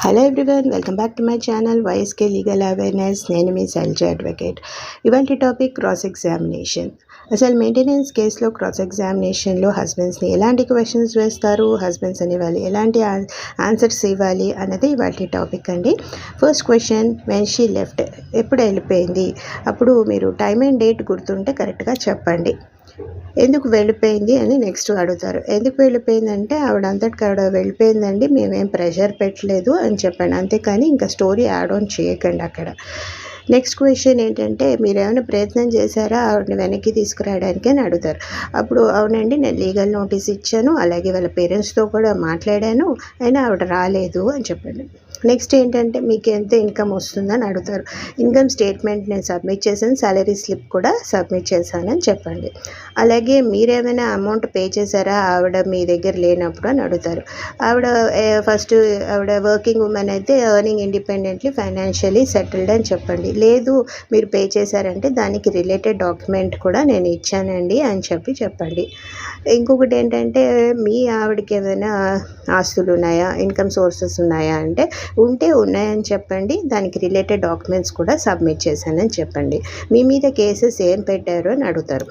Hello everyone, welcome back to my channel YSK legal awareness. నేను మీ Shailaja advocate. ఇవాళ topic cross examination. అసలు maintenance కేసులో క్రాస్ ఎగ్జామినేషన్లో హస్బెండ్స్ని ఎలాంటి క్వశ్చన్స్ వేస్తారు, హస్బెండ్స్ అనేవాళ్ళు ఎలాంటి ఆన్సర్స్ ఇవ్వాలి అన్నది ఇవాళ టాపిక్ అండి. First question, when she left, ఎప్పుడు వెళ్ళిపోయింది? అప్పుడు మీరు టైం అండ్ డేట్ గుర్తుంటే కరెక్ట్గా చెప్పండి. ఎందుకు వెళ్ళిపోయింది అని నెక్స్ట్ అడుగుతారు. ఎందుకు వెళ్ళిపోయిందంటే ఆవిడ వెళ్ళిపోయిందండి, మేమేం ప్రెషర్ పెట్టలేదు అని చెప్పండి. అంతేకాని ఇంకా స్టోరీ యాడ్ ఆన్ చేయకండి అక్కడ. నెక్స్ట్ క్వశ్చన్ ఏంటంటే, మీరు ఏమైనా ప్రయత్నం చేశారా ఆవిడని వెనక్కి తీసుకురావడానికి అని అడుగుతారు. అప్పుడు అవునండి, నేను లీగల్ నోటీస్ ఇచ్చాను, అలాగే వాళ్ళ పేరెంట్స్తో కూడా మాట్లాడాను, అయినా ఆవిడ రాలేదు అని చెప్పండి. నెక్స్ట్ ఏంటంటే, మీకు ఎంత ఇన్కమ్ వస్తుందని అడుగుతారు. ఇన్కమ్ స్టేట్మెంట్ నేను సబ్మిట్ చేశాను, సాలరీ స్లిప్ కూడా సబ్మిట్ చేశానని చెప్పండి. అలాగే మీరేమైనా అమౌంట్ పే చేశారా ఆవిడ మీ దగ్గర లేనప్పుడు అని అడుగుతారు. ఆవిడ వర్కింగ్ ఉమెన్ అయితే ఎర్నింగ్ ఇండిపెండెంట్లీ ఫైనాన్షియలీ సెటిల్డ్ అని చెప్పండి. లేదు మీరు పే చేశారంటే దానికి రిలేటెడ్ డాక్యుమెంట్ కూడా నేను ఇచ్చానండి అని చెప్పండి. ఇంకొకటి ఏంటంటే, మీ ఆవిడకి ఏమైనా ఆస్తులు ఉన్నాయా, ఇన్కమ్ సోర్సెస్ ఉన్నాయా అంటే ఉన్నాయని చెప్పండి. దానికి రిలేటెడ్ డాక్యుమెంట్స్ కూడా సబ్మిట్ చేశానని చెప్పండి. మీ మీద కేసెస్ ఏం పెట్టారు అని అడుగుతారు.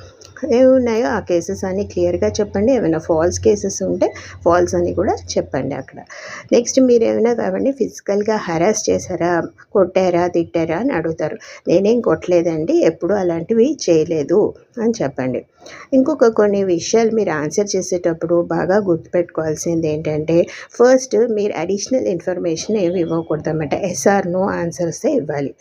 ఏమున్నాయో ఆ కేసెస్ అన్నీ క్లియర్గా చెప్పండి. ఏమైనా ఫాల్స్ కేసెస్ ఉంటే ఫాల్స్ అని కూడా చెప్పండి అక్కడ. నెక్స్ట్, మీరు ఏమైనా అవన్నీ ఫిజికల్గా హరాస్ చేశారా, కొట్టారా, తిట్టారా అని అడుగుతారు. నేనేం కొట్టలేదండి, ఎప్పుడు అలాంటివి చేయలేదు అని చెప్పండి. ఇంకొక కొన్ని విషయాలు మీరు ఆన్సర్ చేసేటప్పుడు బాగా గుర్తుపెట్టుకోవాల్సింది ఏంటంటే, ఫస్ట్ మీరు అడిషనల్ ఇన్ఫర్మేషన్ ఏమి ఇవ్వకూడదు అన్నమాట. ఎస్ఆర్ నో ఆన్సర్సే ఇవ్వాలి.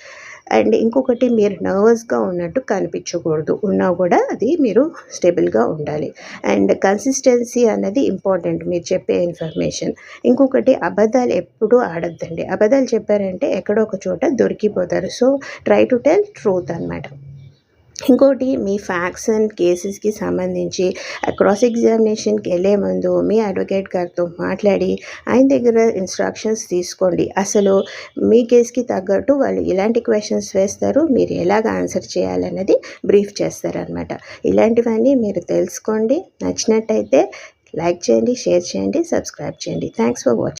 అండ్ ఇంకొకటి, మీరు నర్వస్గా ఉన్నట్టు కనిపించకూడదు, ఉన్నా కూడా అది మీరు స్టేబుల్గా ఉండాలి. అండ్ కన్సిస్టెన్సీ అన్నది ఇంపార్టెంట్ మీరు చెప్పే ఇన్ఫర్మేషన్. ఇంకొకటి, అబద్ధాలు ఎప్పుడూ ఆడద్దండి. అబద్ధాలు చెప్పారంటే ఎక్కడో ఒక చోట దొరికిపోతారు. So try to tell truth అన్నమాట. ఇంకోటి, మీ ఫ్యాక్ట్స్ అండ్ కేసెస్కి సంబంధించి క్రాస్ ఎగ్జామినేషన్కి వెళ్ళే ముందు మీ అడ్వకేట్ గారితో మాట్లాడి ఆయన దగ్గర ఇన్స్ట్రక్షన్స్ తీసుకోండి. అసలు మీ కేసుకి తగ్గట్టు వాళ్ళు ఎలాంటి క్వశ్చన్స్ వేస్తారు, మీరు ఎలాగ ఆన్సర్ చేయాలన్నది బ్రీఫ్ చేస్తారనమాట. ఇలాంటివన్నీ మీరు తెలుసుకోండి. నచ్చినట్టయితే లైక్ చేయండి, షేర్ చేయండి, సబ్స్క్రైబ్ చేయండి. Thanks for watching.